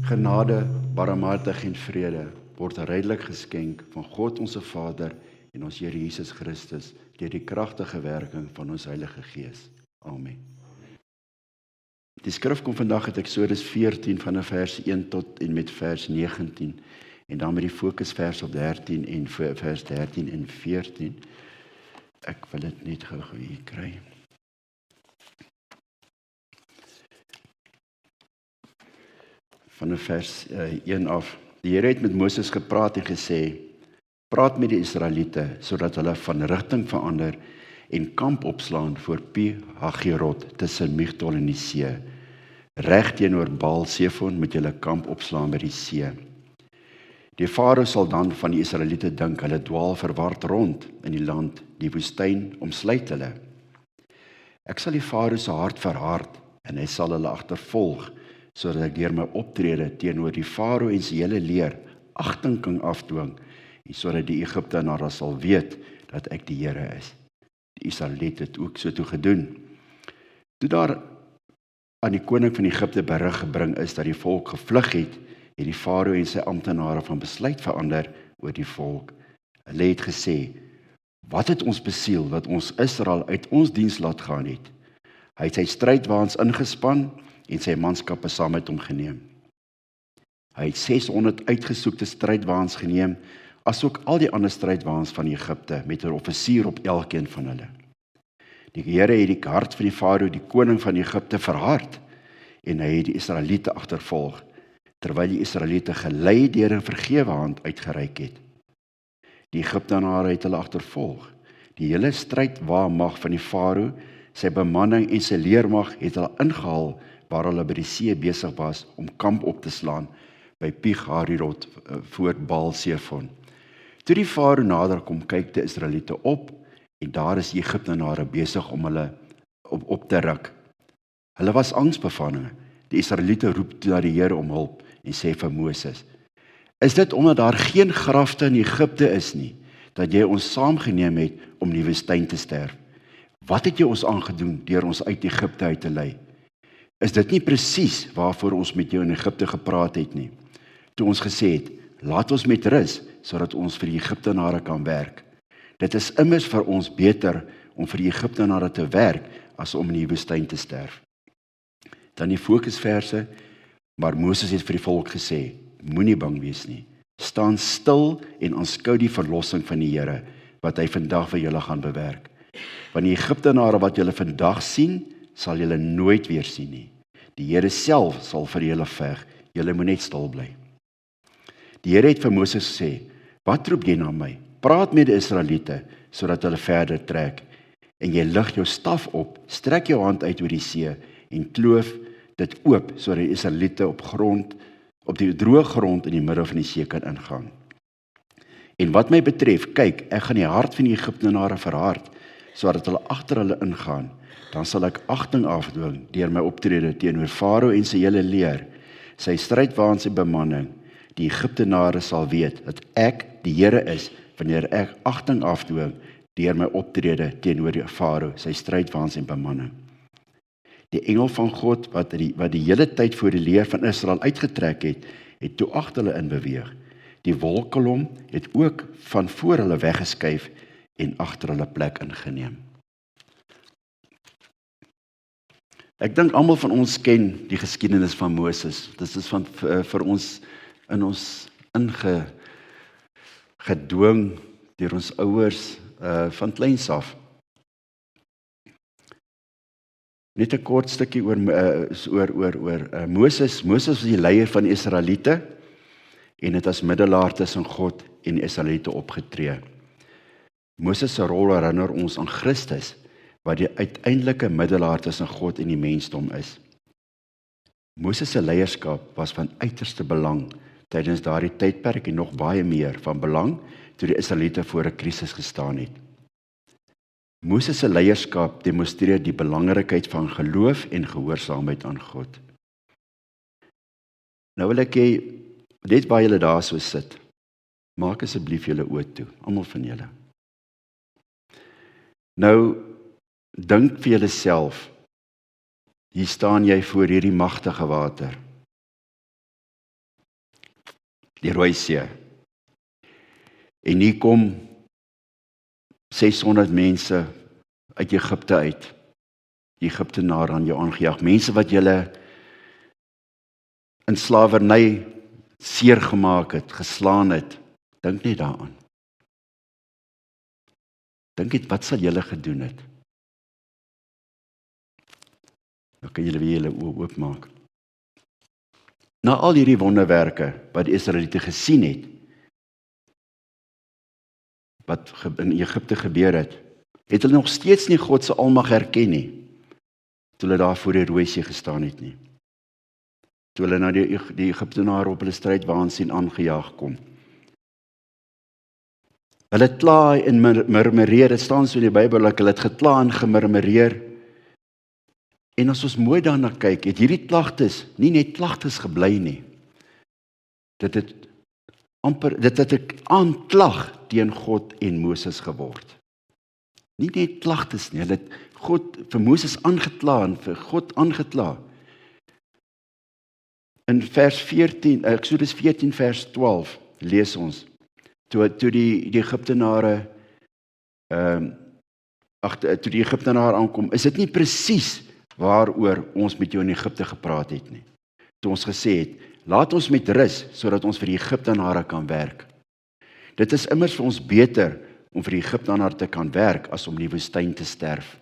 Genade, barmhartigheid en vrede word rydelik geskenk van God onze Vader en ons Here Jesus Christus deur die kragtige werking van ons Heilige Gees. Amen. Die skrif kom vandag uit Eksodus 14 vanaf vers 1 tot en met vers 19 en dan met die fokusvers op 13 en vers 13 en 14. Ek wil dit net gou hier kry. Van vers 1 af. Die Here het met Moses gepraat en gesê: praat met die Israeliete sodat hulle van rigting verander en kamp opslaan voor Pi-Hagirot tussen Migdol en die see. Reg teenoor Baal-Sefon moet julle kamp opslaan by die see. Die Farao sal dan van die Israeliete dink hulle dwaal verward rond in die land, die woestyn omsluit hulle. Ek sal die Farao se hart verhard en hy sal hulle agtervolg, sodat ek deur my optrede teenoor die Farao en sy hele leer agting kan afdwing en sodat die Egiptenare sal weet dat ek die Here is. Die Israeliete het ook so toe gedoen. Toe daar aan die koning van Egipte berig gebring is dat die volk gevlug het die Farao en sy amptenare van besluit verander oor die volk. Hulle het gesê: wat het ons besiel dat ons Israel uit ons diens laat gaan het? Hy het sy strydwaans ingespan en sy manskappe saam met hom geneem. Hy het 600 uitgesoekte strydwaans geneem, asook al die ander strydwaans van Egipte, met 'n offisier op elkeen van hulle. Die Here het die hart van die Farao, die koning van Egipte, verhard, en hy het die Israeliete agtervolg, terwyl die Israeliete gelei deur 'n vergewe hand uitgereik het. Die Egiptenare het hulle agtervolg. Die hele strydwaanmag van die Farao, sy bemanning en sy leermag het hulle ingehaal waar hulle by die see besig was om kamp op te slaan by Pi-Hagirot voor Baal-Sefon. Toe die Farao nader kom, kyk die Israeliete op en daar is die Egiptenare besig om hulle op te ruk. Hulle was angsbevange. Die Israeliete roep na die Here om hulp en sê vir Moses: is dit omdat daar geen grafte in Egipte is nie, dat jy ons saamgeneem het om in die woestyn te sterf? Wat het jy ons aangedoen deur ons uit Egipte uit te lei? Is dit nie presies waarvoor ons met jou in Egipte gepraat het nie? Toe ons gesê het: laat ons met rus, sodat ons vir die Egiptenare kan werk. Dit is immers vir ons beter om vir die Egiptenare te werk as om in die woestyn te sterf. Dan die fokusverse: maar Moses het vir die volk gesê: moenie bang wees nie. Staan stil en aanskou die verlossing van die Here, wat hy vandag vir julle gaan bewerk. Want die Egiptenare wat julle vandag sien, sal julle nooit weer sien nie. Die Here self sal vir julle veg, julle moet net stil bly. Die Here het vir Moses gesê: wat roep jy na my? Praat met die Israeliete, sodat hulle verder trek. En jy lig jou staf op, strek jou hand uit oor die see, en kloof dit oop, sodat die Israeliete op die droë grond in die middel van die see kan ingaan. En wat my betref, kyk, ek gaan die hart van die Egiptenare verhard, sodat hulle agter hulle ingaan. Dan sal ek agting afdwing deur my optrede teenoor Farao en sy hele leer, sy strydwaans en bemanning. Die Egiptenare sal weet dat ek die Here is, wanneer ek agting afdwing deur my optrede teenoor die Farao, sy strydwaans en bemanning. Die engel van God wat die hele tyd voor die leer van Israel uitgetrek het toe agter hulle in beweeg. Die wolkkolom het ook van voor hulle weggeskuif en agter hulle plek ingeneem. Ek dink almal van ons ken die geskiedenis van Moses. Dit is vir ons in ons gedwing deur ons ouers van kleins af. Net 'n kort stukkie oor Moses. Moses was die leier van die Israeliete en het as middelaar tussen God en die Israeliete opgetree. Moses se rol herinner ons aan Christus, wat die uiteindelike middelaar tussen God en die mensdom is. Moses se leierskap was van uiterste belang tydens daardie tydperk en nog baie meer van belang toe die Israeliete voor 'n krisis gestaan het. Moses se leierskap demonstreer die belangrikheid van geloof en gehoorsaamheid aan God. Nou wil ek net waar julle daar so sit, maak asseblief julle oë toe, almal van julle. Nou, dink vir julleself, hier staan jy voor hierdie magtige water. die Rooi See. En hier kom 600 mense uit Egipte uit. Die Egiptenare aan jou aangejaag. Mense wat julle in slawerny seer gemaak het, geslaan het. Dink net daaraan. Dink net, wat sal julle gedoen het? Dan kan julle weer julle oë oopmaak. Na al hierdie wonderwerke wat die Israeliete gesien het, wat in Egipte gebeur het, het hulle nog steeds nie God se almag herken nie, toe hulle daar voor die Rooi See gestaan het nie. Toe hulle na die Egiptenare op hulle strydwaansin aangejaag kom. Hulle het kla en murmureer, dit staan so in die Bybel, hulle het gekla en gemurmureer. En as ons mooi daarna kyk, het hierdie klagtes nie net klagtes gebly nie. Dit het 'n aanklag teen God en Moses geword. Nie net klagtes nie, hulle het God vir Moses aangekla en vir God aangekla. In vers 14, Eksodus 14 vers 12 lees ons, toe die Egiptenare toe die Egiptenare aankom, is dit nie presies waaroor ons met jou in Egipte gepraat het nie. Toe ons gesê het, laat ons met rus, sodat ons vir die Egiptenare kan werk. Dit is immers vir ons beter om vir die Egiptenare te kan werk, as om in die woestyn te sterf.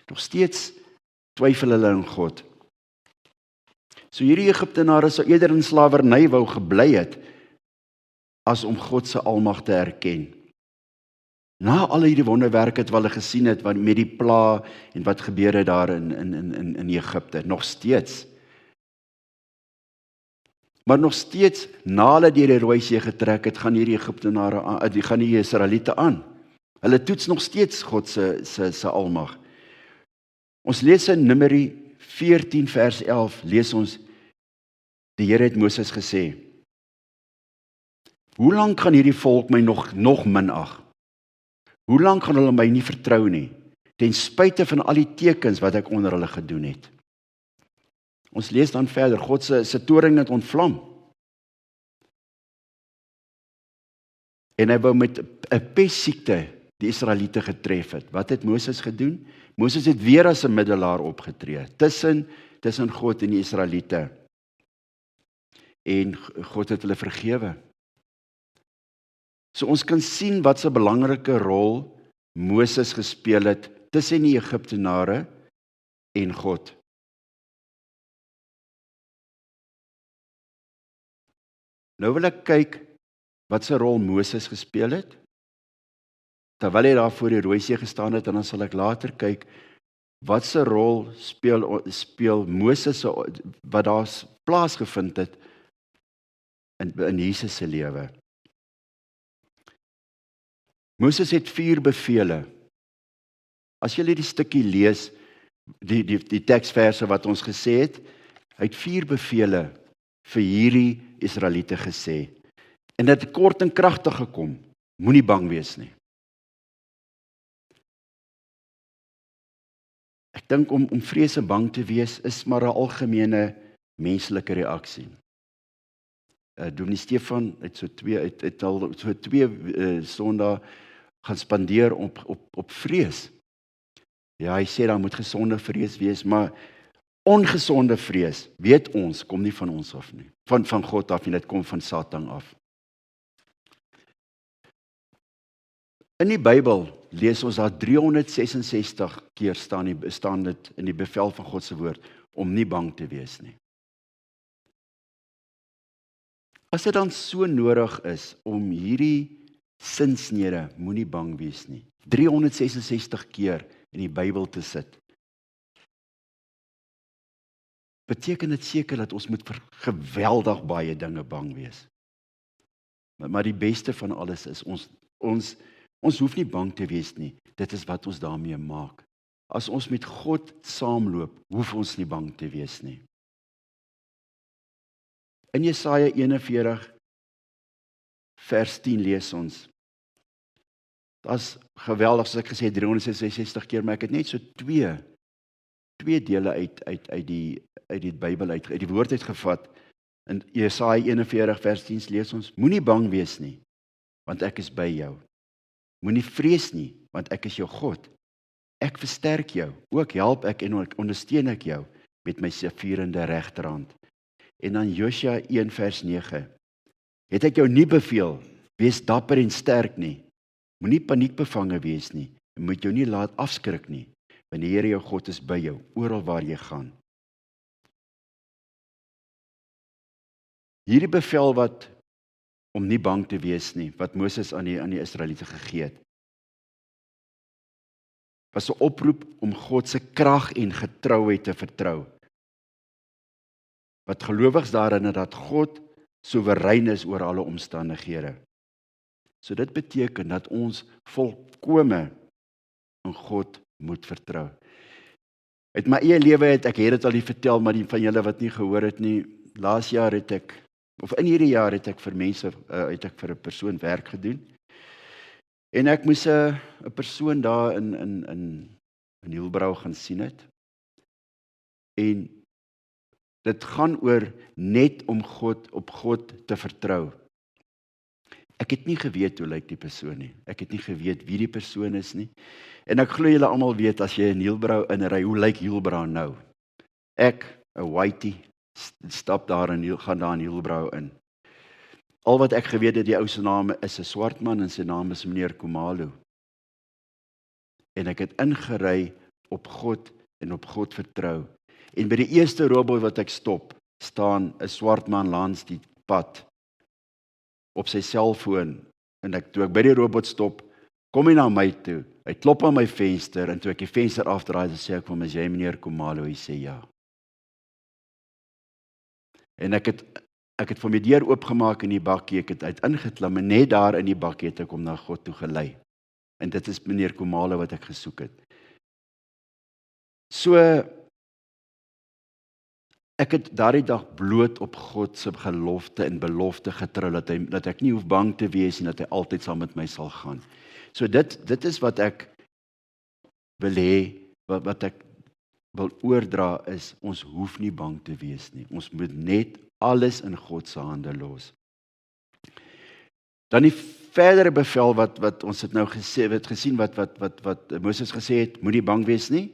Nog steeds twyfel hulle in God. So hierdie Egiptenare sou eerder in slawerny wou gebly het, as om God se almag te erken. Na al hierdie wonderwerke wat hulle gesien het, met die pla en wat gebeur het daar in Egipte, nog steeds. Maar nog steeds, na hulle deur die Rooi See getrek het, gaan hierdie Egiptenare, gaan die Israeliete aan. Hulle toets nog steeds God se almag. Ons lees in Numeri 14 vers 11, lees ons, die Here het Moses gesê, hoe lank gaan hierdie volk my nog minag? Hoe lank gaan hulle my nie vertrou nie, ten spyte van al die tekens wat ek onder hulle gedoen het? Ons lees dan verder, God se toring het ontvlam. En hy wou met 'n pestsiekte die Israeliete getref het. Wat het Moses gedoen? Moses het weer as 'n middelaar opgetree, tussen God en die Israeliete. En God het hulle vergewe. So ons kan sien wat so 'n belangrike rol Moses gespeel het tussen die Egiptenare en God. Nou wil ek kyk wat se rol Moses gespeel het, terwyl hy daar voor die Rooi See gestaan het, en dan sal ek later kyk, wat se rol speel Moses, wat daar plaasgevind het, in Jesus se lewe. Moses het 4 bevele. As jy die stukkie lees, die teksverse wat ons gesê het, hy het 4 bevele vir hierdie Israeliete gesê. En dit het kort en kragtig gekom. Moenie bang wees nie. Ek dink om vrees en bang te wees is maar 'n algemene menslike reaksie. Dominee Stefan het so 2 Sondae gaan spandeer op vrees. Ja, hy sê daar moet gesonde vrees wees, maar ongesonde vrees, weet ons, kom nie van ons af nie. Van God af, en dit kom van Satan af. In die Bybel lees ons daar 366 keer staan dit in die bevel van God se woord, om nie bang te wees nie. As dit dan so nodig is om hierdie sinsnede, moenie bang wees nie, 366 keer in die Bybel te sit, beteken dit seker dat ons moet vir geweldig baie dinge bang wees. Maar die beste van alles is, ons hoef nie bang te wees nie, dit is wat ons daarmee maak. As ons met God saamloop, hoef ons nie bang te wees nie. In Jesaja 41 vers 10 lees ons, dat is geweldig, soos ek gesê, 366 keer, maar ek het net so twee dele uit die Bybel uit die woord uitgevat, In Jesaja 41 vers 10 lees ons, moenie bang wees nie, want ek is by jou. Moenie vrees nie, want ek is jou God. Ek versterk jou, ook help ek en ondersteun ek jou met my savierende regterhand. En dan Josua 1 vers 9. Het ek jou nie beveel, wees dapper en sterk nie. Moenie paniekbevange wees nie, en moet jou nie laat afskrik nie, want die Here jou God is by jou, oral waar jy gaan. Hierdie bevel om nie bang te wees nie, wat Moses aan die Israeliete gegee het, was 'n oproep om God se krag en getrouheid te vertrou. Wat gelowiges daarin is dat God soewerein is oor alle omstandighede. So dit beteken dat ons volkome in God moet vertrou. Uit my eie lewe het dit al nie vertel, maar die van julle wat nie gehoor het nie, laas jaar het ek, of in hierdie jaar het ek vir mense, het ek vir 'n persoon werk gedoen. En ek moes 'n persoon daar in Hielbrau gaan sien het. En dit gaan oor net om op God te vertrou. Ek het nie geweet hoe lyk die persoon nie. Ek het nie geweet wie die persoon is nie. En ek glo julle almal weet as jy in Hielbrau inry, hoe lyk Hielbrau nou? Ek, 'n whitey, stap gaan daar in Hielbrau in. Al wat ek geweet het, die ou se naam is 'n swart man en sy naam is meneer Khumalo. En ek het ingery op God en op God vertrou. En by die eerste robot wat ek stop, staan 'n swart man langs die pad op sy selfoon. En toe ek by die robot stop, kom hy na my toe. Hy klop aan my venster en toe ek die venster afdraai, sê ek vir hom, is jy meneer Khumalo? Hy sê ja. En ek het vir my deur oopgemaak in die bakkie, ek het uit ingeklim en net daar in die bakkie het ek hom na God toe gelei. En dit is meneer Khumalo wat ek gesoek het. So, ek het daardie dag bloot op God se gelofte en belofte getrou, dat ek nie hoef bang te wees en dat hy altyd saam met my sal gaan. So dit is wat ek wil hê, wat ek wil oordra is, ons hoef nie bang te wees nie. Ons moet net alles in God se hande los. Dan die verdere bevel wat ons het nou gesien wat Moses gesê het, moenie bang wees nie.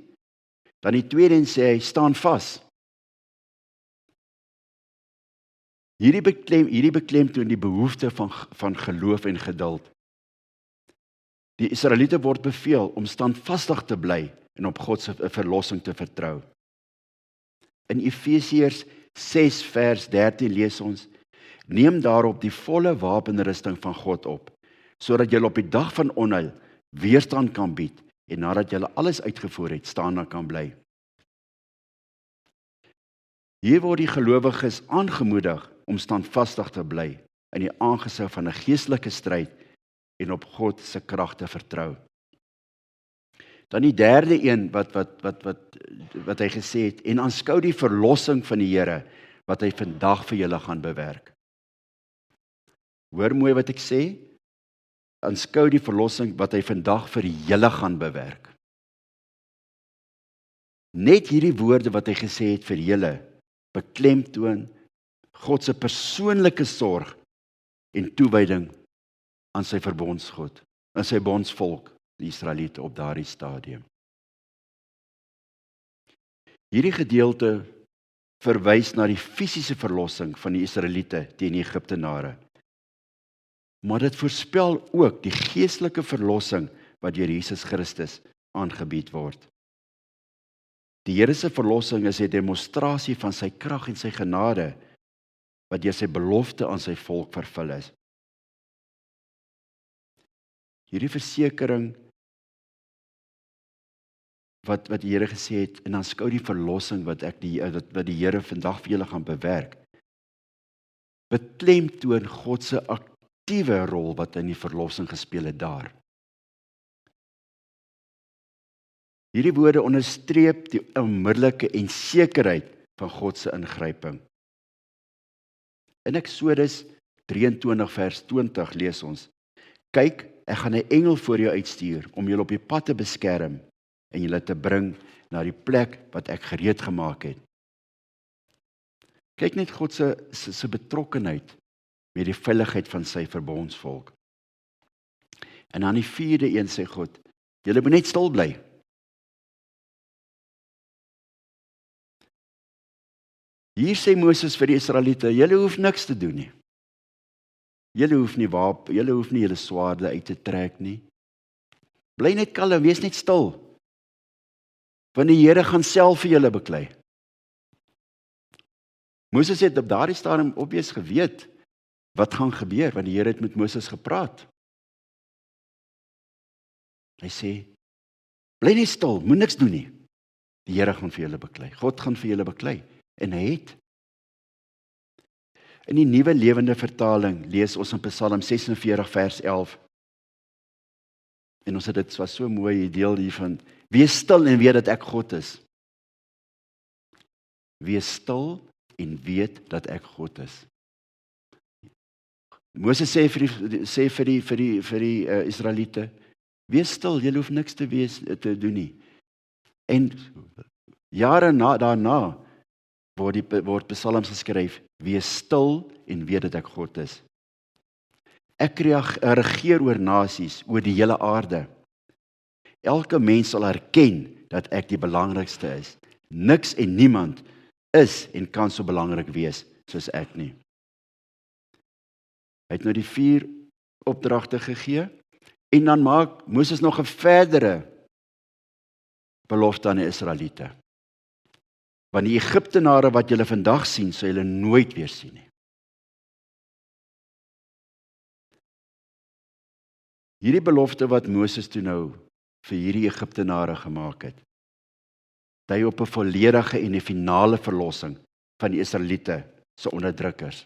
Dan die tweede en sê hy, staan vas. Hierdie beklemtoon die behoefte van geloof en geduld. Die Israeliete word beveel om standvastig te bly en op God se verlossing te vertrou. In Efesiërs 6 vers 13 lees ons, neem daarop die volle wapenrusting van God op, sodat julle op die dag van onheil weerstand kan bied en nadat julle alles uitgevoer het, staande kan bly. Hier word die gelowiges aangemoedig om standvastig te bly in die aangesig van 'n geestelike stryd en op God se krag te vertrou. Dan die derde een wat hy gesê het, en aanskou die verlossing van die Here wat hy vandag vir julle gaan bewerk. Hoor mooi wat ek sê, aanskou die verlossing wat hy vandag vir julle gaan bewerk. Net hierdie woorde wat hy gesê het vir julle, beklemtoon God se persoonlike sorg en toewyding aan sy verbondsgod, aan sy bondsvolk, die Israeliete op daardie stadium. Hierdie gedeelte verwys na die fisiese verlossing van die Israeliete teen die Egiptenare. Maar dit voorspel ook die geestelike verlossing wat deur Jesus Christus aangebied word. Die Here se verlossing is 'n demonstrasie van sy krag en sy genade wat deur sy belofte aan sy volk vervul is. Hierdie versekering wat die Here gesê het, en aanskou die verlossing wat die Here vandag vir julle gaan bewerk, beklemtoon God se aktiewe rol wat in die verlossing gespeel het daar. Hierdie woorde onderstreep die onmiddellike en sekerheid van God se ingryping. In Eksodus 23 vers 20 lees ons, kyk, ek gaan 'n engel voor jou uitstuur om julle op die pad te beskerm en julle te bring na die plek wat ek gereed gemaak het. Kyk net God se betrokkenheid met die veiligheid van sy verbondsvolk. En dan die 4de een sê God, julle moet net stil bly. Hier sê Moses vir die Israeliete, julle hoef niks te doen nie. Julle hoef nie julle hoef nie julle swaarde uit te trek nie. Bly net kalm, wees net stil. Want die Here gaan self vir julle beklei. Moses het op daardie stadium obvious geweet wat gaan gebeur, want die Here het met Moses gepraat. Hy sê, bly net stil, moet niks doen nie. Die Here gaan vir julle beklei. God gaan vir julle beklei. En hy het. In die Nuwe Lewende Vertaling lees ons in Psalm 46 vers 11. En ons het dit was so mooi, die deel hiervan. Wees stil en weet dat ek God is. Wees stil en weet dat ek God is. Moses sê vir die Israeliete, wees stil, julle hoef niks te doen nie. En jare daarna word psalms geskryf, wees stil en weet dat ek God is. Ek regeer oor nasies, oor die hele aarde. Elke mens sal erken dat ek die belangrikste is. Niks en niemand is en kan so belangrik wees soos ek nie. Hy het nou die 4 opdragte gegee, en dan maak Moses nog 'n verdere belofte aan die Israeliete. Want die Egiptenare wat julle vandag sien, sal julle nooit weer sien nie. Hierdie belofte wat Moses toe nou vir hierdie Egiptenare gemaak het, dui op 'n volledige en 'n finale verlossing van die Israeliete se onderdrukkers.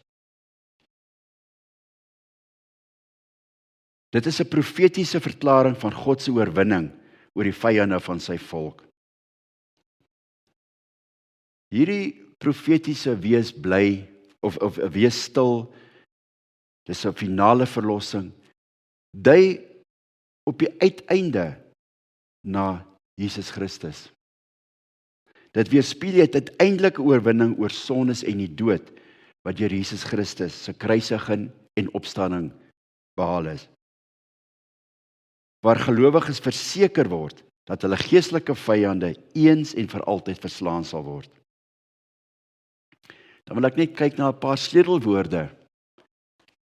Dit is 'n profetiese verklaring van God se oorwinning oor die vyande van sy volk. Hierdie profetiese wees bly of wees stil, dis 'n finale verlossing, dui op die uiteinde na Jesus Christus. Dit weerspieël die uiteindelike oorwinning oor sondes en die dood wat deur Jesus Christus se kruisiging en opstanding behaal is. Waar gelowiges verseker word dat hulle geestelike vyande eens en vir altyd verslaan sal word. Dan wil ek net kyk na 'n paar sleutelwoorde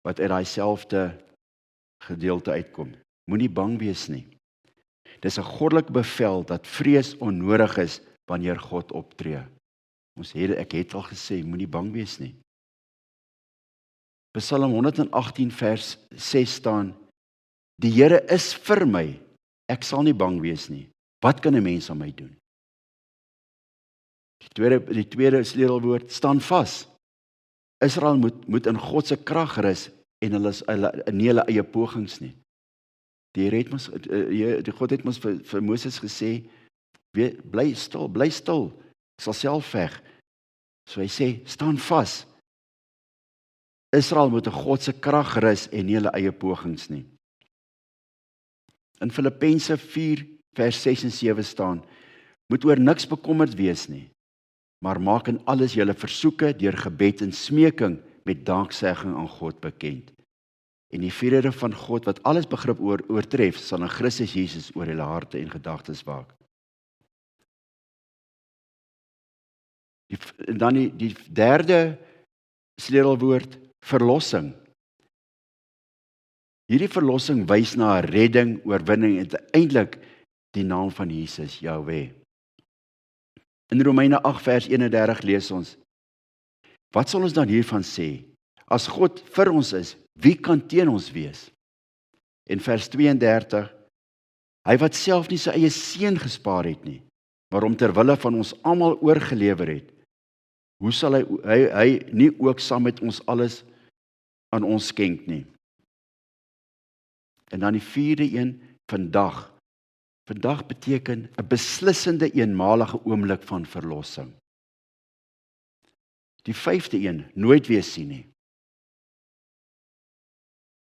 wat uit daai selfde gedeelte uitkom. Moenie bang wees nie. Dis 'n goddelike bevel dat vrees onnodig is wanneer God optree. Ek het al gesê, moenie bang wees nie. Psalm 118 vers 6 staan, die Here is vir my, ek sal nie bang wees nie. Wat kan 'n mens aan my doen? Die tweede sleutelwoord, staan vas. Israel moet in God se krag rus en nie hulle eie pogings nie. God het mos vir Moses gesê, bly stil, ek sal self veg. So hy sê, staan vas. Israel moet in God se krag rus en nie hulle eie pogings nie. In Filippense 4 vers 6 en 7 staan, moet oor niks bekommerd wees nie, maar maak in alles julle versoeke deur gebed en smeking met danksegging aan God bekend. En die vrede van God wat alles begrip oortref, sal in Christus Jesus oor julle harte en gedagtes waak. Dan die derde sleutelwoord, verlossing. Hierdie verlossing wys na 'n redding, oorwinning en uiteindelik die naam van Jesus, Jahweh. In Romeine 8 vers 31 lees ons, wat sal ons dan hiervan sê? As God vir ons is, wie kan teen ons wees? En vers 32, hy wat self nie sy eie seun gespaar het nie, maar hom ter wille van ons almal oorgelewer het, hoe sal hy nie ook saam met ons alles aan ons skenk nie? En dan die vierde een, vandag. Vandag beteken 'n beslissende eenmalige oomblik van verlossing. Die vyfde een, nooit weer sien nie.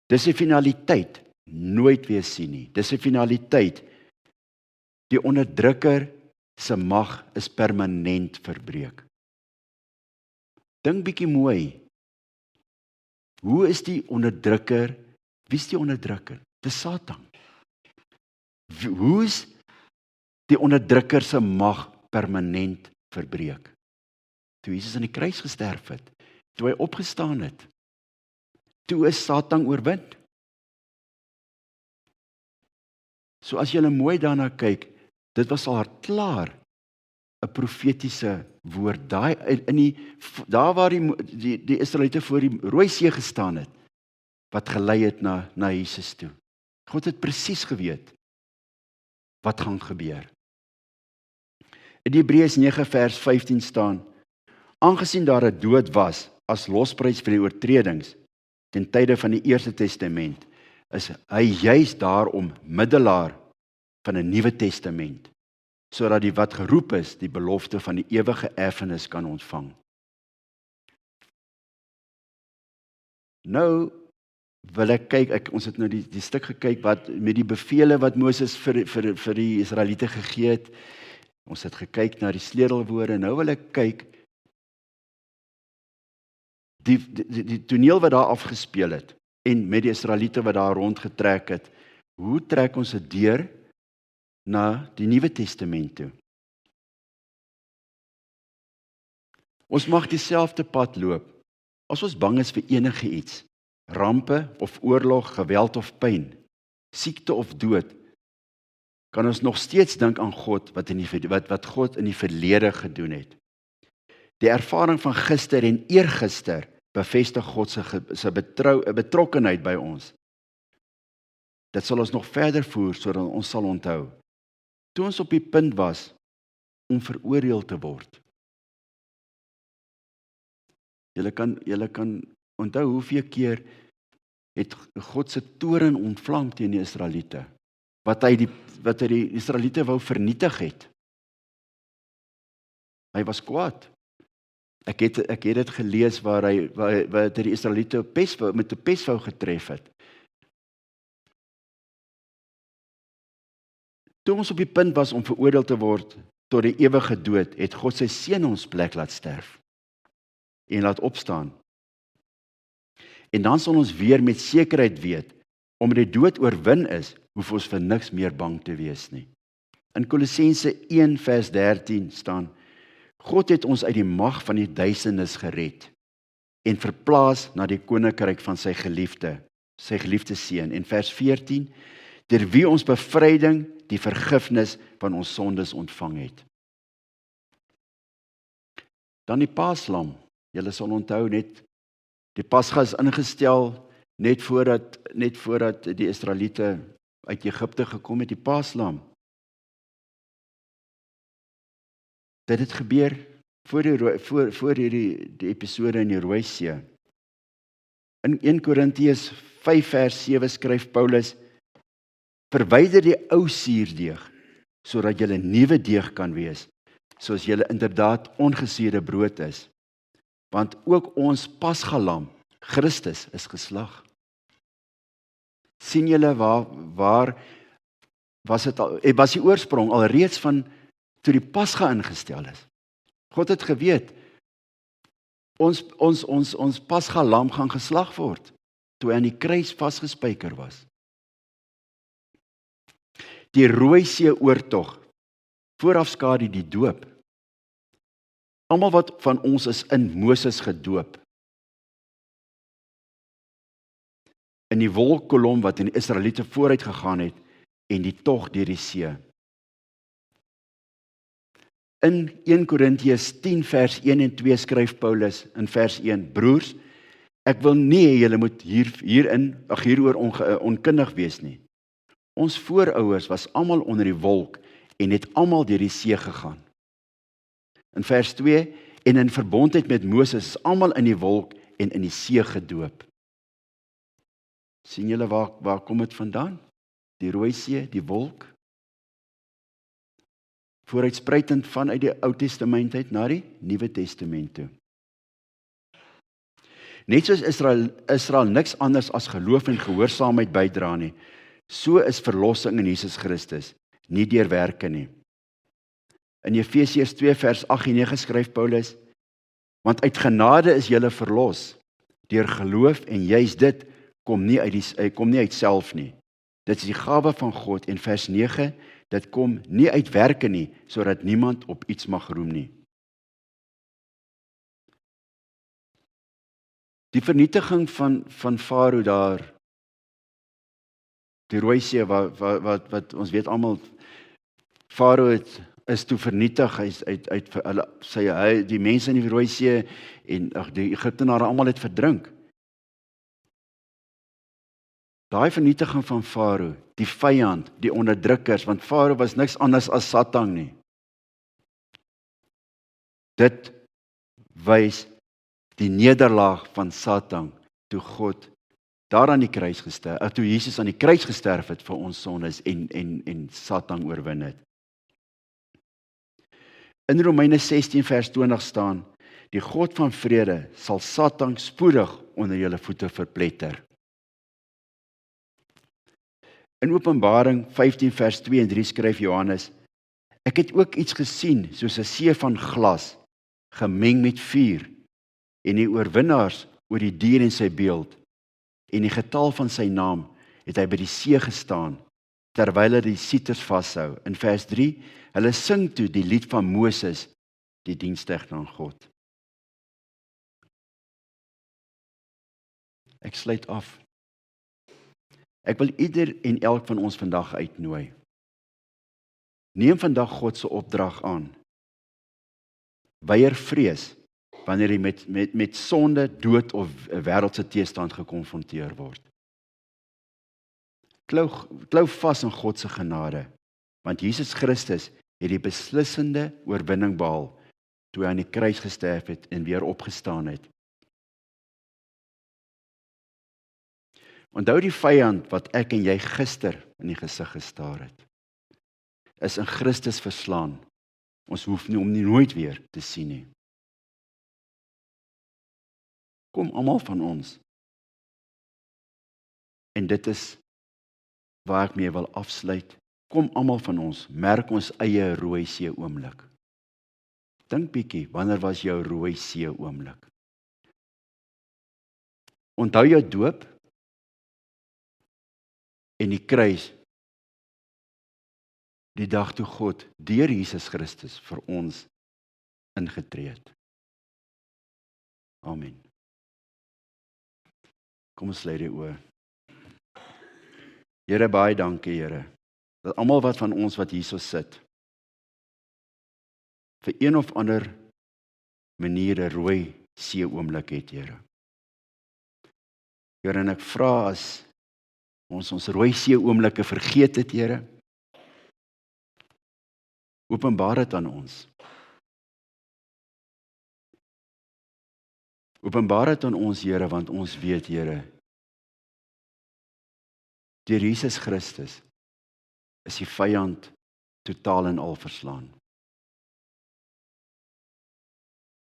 Dis 'n finaliteit, nooit weer sien nie. Dis 'n finaliteit. Die onderdrukker se mag is permanent verbreek. Dink bietjie mooi. Hoe is die onderdrukker? Wie is die onderdrukker? Dis Satan. Hoe is die onderdrukker se mag permanent verbreek? Toe Jesus aan die kruis gesterf het, toe hy opgestaan het, toe is Satan oorwin. So as jy mooi daarna kyk, dit was al klaar 'n profetiese woord. Daar waar die Israeliete voor die Rooi See gestaan het, wat gelei het na Jesus toe. God het presies geweet wat gaan gebeur. In Hebreërs 9 vers 15 staan: aangesien daar 'n dood was as losprys vir die oortredings ten tye van die Eerste Testament, is hy juis daarom middelaar van 'n Nuwe Testament, sodat die wat geroep is, die belofte van die ewige erfenis kan ontvang. Nou wil ek kyk, ons het nou die stuk gekyk wat met die bevele wat Moses vir die Israeliete gegee het. Ons het gekyk na die sleutelwoorde. Nou wil ek kyk die toneel wat daar afgespeel het en met die Israeliete wat daar rondgetrek het. Hoe trek ons dit deur na die Nuwe Testament toe? Ons mag dieselfde pad loop. As ons bang is vir enige iets, rampe of oorlog, geweld of pyn, siekte of dood, kan ons nog steeds dink aan God wat God in die verlede gedoen het. Die ervaring van gister en eergister bevestig God se betrokkenheid by ons. Dit sal ons nog verder voer sodat ons sal onthou, toe ons op die punt was om veroordeel te word. Julle kan onthou hoeveel keer het God se toorn ontvlam teen die Israeliete, wat hy die Israeliete wou vernietig het. Hy was kwaad. Ek het dit gelees waar hy die Israeliete met 'n pes wou getref het. Toe ons op die punt was om veroordeel te word tot die ewige dood, het God sy seun ons plek laat sterf en laat opstaan. En dan sal ons weer met sekerheid weet, omdat die dood oorwin is, hoef ons vir niks meer bang te wees nie. In Kolossense 1 vers 13 staan: God het ons uit die mag van die duisternis gered en verplaas na die koninkryk van sy geliefde seun. En vers 14: deur wie ons bevryding, die vergifnis van ons sondes ontvang het. Dan die Paaslam. Julle sal onthou net, die Pasga is ingestel net voordat die Israeliete uit Egipte gekom het, die Paaslam. Dit het gebeur voor die episode in die Rooi See. In 1 Korintiërs 5 vers 7 skryf Paulus: verwyder die ou suurdeeg, sodat julle nuwe deeg kan wees, soos julle inderdaad ongesuurde brood is. Want ook ons Pasgalam, Christus, is geslag. Sien julle waar was die oorsprong alreeds van toe die Pasga ingestel is. God het geweet, ons Pasgalam gaan geslag word, toe hy aan die kruis vasgespijker was. Die Rooi See oortog, voorafskadu die doop. Almal wat van ons is in Moses gedoop. In die wolkkolom wat in die Israeliete vooruit gegaan het en die tog deur die see. In 1 Korintiërs 10 vers 1 en 2 skryf Paulus in vers 1: broers, ek wil nie julle moet hieroor onkundig wees nie. Ons voorouers was almal onder die wolk en het almal deur die see gegaan. In vers 2: en in verbondheid met Moses is almal in die wolk en in die see gedoop. Sien julle waar kom dit vandaan? Die Rooi See, die wolk. Vooruitspruitend vanuit die Ou Testament uit na die Nuwe Testament toe. Net soos Israel niks anders as geloof en gehoorsaamheid bydra nie, so is verlossing in Jesus Christus nie deur werke nie. In Efesiërs 2 vers 8 en 9 skryf Paulus: Want uit genade is julle verlos deur geloof en juis dit kom nie uit self nie. Dit is die gawe van God en vers 9, dit kom nie uit werke nie, sodat niemand op iets mag roem nie. Die vernietiging van Farao daar, die Rooi See, wat ons weet almal, Farao is toe vernietig, hy is uit die mense in die Rooi See en die Egiptenare almal het verdrink. Daai vernietiging van Farao, die vyand, die onderdrukkers, want Farao was niks anders as Satan nie. Dit wys die nederlaag van Satan toe God daar aan die kruis gesterf, toe Jesus aan die kruis gesterf het vir ons sondes en Satan oorwin het. In Romeine 16 vers 20 staan, die God van vrede sal Satan spoedig onder julle voete verpletter. In Openbaring 15 vers 2 en 3 skryf Johannes, ek het ook iets gesien soos 'n see van glas, gemeng met vuur, en die oorwinnaars oor die dier en sy beeld, en die getal van sy naam, het hy by die see gestaan, terwyl hy die sieters vashou. In vers 3, hulle sing toe die lied van Moses, die diensknegt aan God. Ek sluit af. Ek wil ieder en elk van ons vandag uitnooi. Neem vandag God se opdrag aan. Weier vrees, wanneer jy met sonde, dood of wêreldse teestand gekonfronteer word. Klou vas in God se genade, want Jesus Christus het die beslissende oorwinning behaal, toe hy aan die kruis gesterf het en weer opgestaan het. Onthou die vyand wat ek en jy gister in die gesig gestaar het, is in Christus verslaan. Ons hoef nie om nie nooit weer te sien nie. Kom almal van ons. En dit is waar ek mee wil afsluit. Kom almal van ons, merk ons eie Rooi See oomblik. Dink bietjie, wanneer was jou Rooi See oomblik? Onthou jou doop en die kruis, die dag toe God deur Jesus Christus vir ons ingetree het. Amen. Kom ons sluit die oë. Here, baie dankie, Here, dat almal wat van ons wat hierso sit, vir een of ander manier 'n Rooi See oomblik het, Here. Here, en ek vra as ons Rooi See oomblikke vergeet het, Here, openbaar dit aan ons. Openbaar dit aan ons, Here, want ons weet, Here, deur Jesus Christus is die vyand totaal en al verslaan.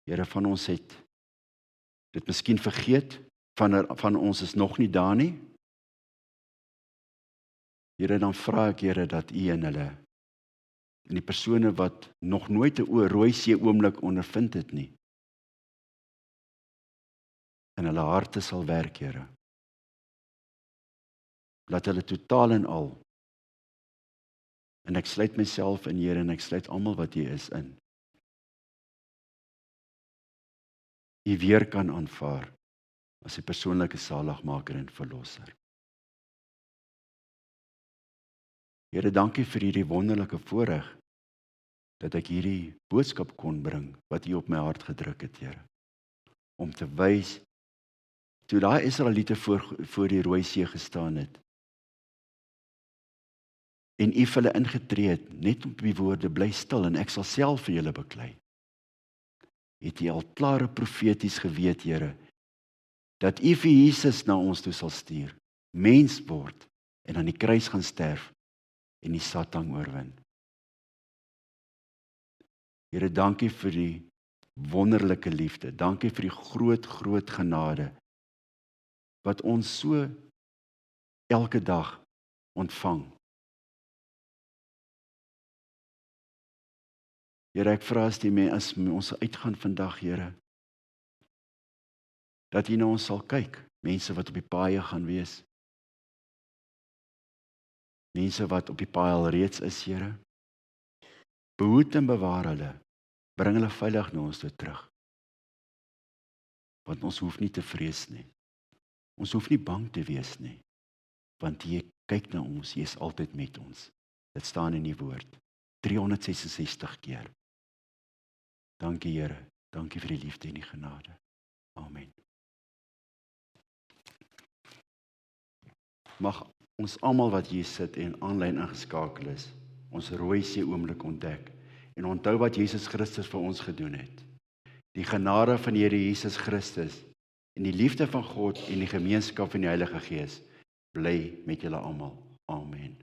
Here, van ons het dit miskien vergeet, van ons is nog nie daar nie. Here, dan vra ek, Here, dat U in hulle, en die persone wat nog nooit 'n Rooi See oomblik ondervind het nie, in hulle harte sal werk, Here. Laat hulle totaal en al, en ek sluit myself in, Here, en ek sluit almal wat hier is in, U weer kan aanvaar as die persoonlike saligmaker en verlosser. Here, dankie vir hierdie wonderlike voorreg dat ek hierdie boodskap kon bring wat U op my hart gedruk het, Here. Om te wys, toe daai Israeliete voor die Rooi See gestaan het, en U vir hulle ingetree het, net op die woorde, bly stil en ek sal self vir julle beklei. Het U al klare profeties geweet, Here, dat U vir Jesus na ons toe sal stuur, mens word, en aan die kruis gaan sterf, en die Satan oorwin. Here, dankie vir die wonderlike liefde, dankie vir die groot genade, wat ons so elke dag ontvang. Here, ek vra as ons uitgaan vandag, Here, dat U na ons sal kyk, mense wat op die paaie gaan wees, mense wat op die paai al reeds is, Here. Behoed en bewaar hulle, bring hulle veilig na ons toe terug, want ons hoef nie te vrees nie, ons hoef nie bang te wees nie, want jy kyk na ons, jy is altyd met ons. Dit staan in die woord, 366 keer. Dankie Here, dankie vir die liefde en die genade. Amen. Mag ons almal wat hier sit en aanlyn ingeskakel is, ons rooi see oomblik ontdek en onthou wat Jesus Christus vir ons gedoen het. Die genade van die Here Jesus Christus en die liefde van God en die gemeenskap van die Heilige Gees bly met julle almal. Amen.